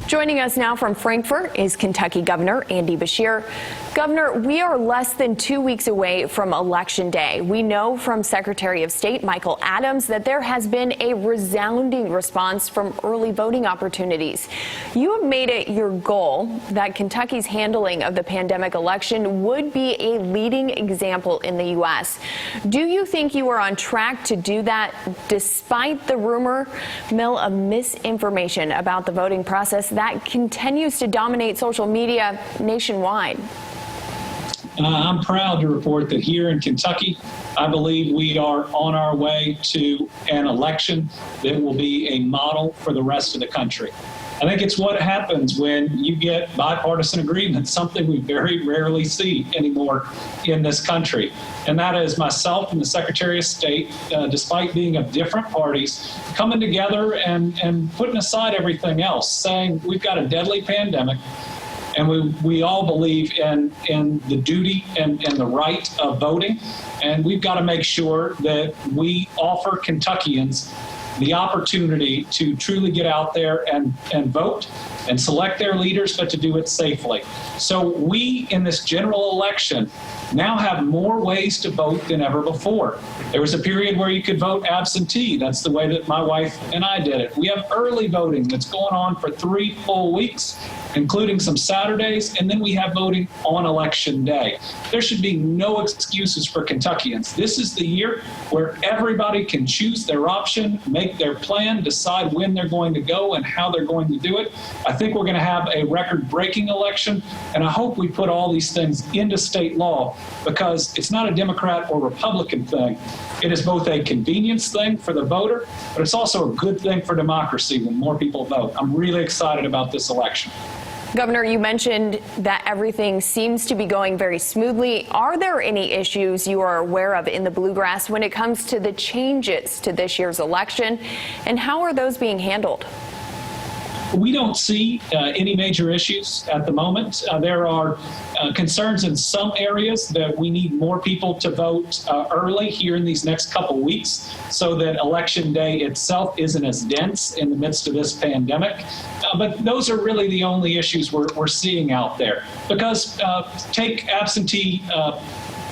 Joining us now from Frankfort is Kentucky Governor Andy Beshear. Governor, we are less than 2 weeks away from Election Day. We know from Secretary of State Michael Adams that there has been a resounding response from early voting opportunities. You have made it your goal that Kentucky's handling of the pandemic election would be a leading example in the U.S. Do you think you are on track to do that despite the rumor mill of misinformation about the voting process that continues to dominate social media nationwide? I'm proud to report that here in Kentucky, I believe we are on our way to an election that will be a model for the rest of the country. I think it's what happens when you get bipartisan agreement, something we very rarely see anymore in this country. And that is myself and the Secretary of State, despite being of different parties, coming together and putting aside everything else, saying we've got a deadly pandemic. And we all believe in the duty and the right of voting. And we've got to make sure that we offer Kentuckians the opportunity to truly get out there and vote and select their leaders, but to do it safely. So we, in this general election, now have more ways to vote than ever before. There was a period where you could vote absentee. That's the way that my wife and I did it. We have early voting that's going on for 3 full weeks, including some Saturdays, and then we have voting on Election Day. There should be no excuses for Kentuckians. This is the year where everybody can choose their option, make their plan, decide when they're going to go and how they're going to do it. I think we're going to have a record-breaking election, and I hope we put all these things into state law, because it's not a Democrat or Republican thing. It is both a convenience thing for the voter, but it's also a good thing for democracy when more people vote. I'm really excited about this election. Governor, you mentioned that everything seems to be going very smoothly. Are there any issues you are aware of in the Bluegrass when it comes to the changes to this year's election, and how are those being handled? We don't see any major issues at the moment. There are concerns in some areas that we need more people to vote early here in these next couple weeks so that Election Day itself isn't as dense in the midst of this pandemic. But those are really the only issues we're seeing out there. Because take absentee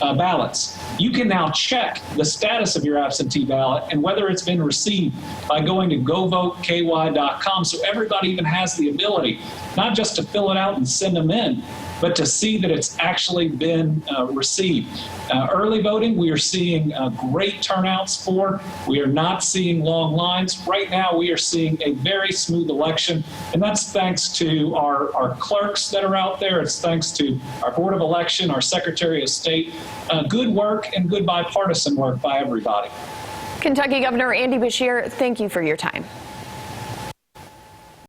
ballots. You can now check the status of your absentee ballot and whether it's been received by going to govoteky.com, so everybody even has the ability not just to fill it out and send them in, but to see that it's actually been received. Early voting, we are seeing great turnouts for. We are not seeing long lines. Right now, we are seeing a very smooth election, and that's thanks to our clerks that are out there. It's thanks to our Board of Election, our Secretary of State. Good work and good bipartisan work by everybody. Kentucky Governor Andy Beshear, thank you for your time.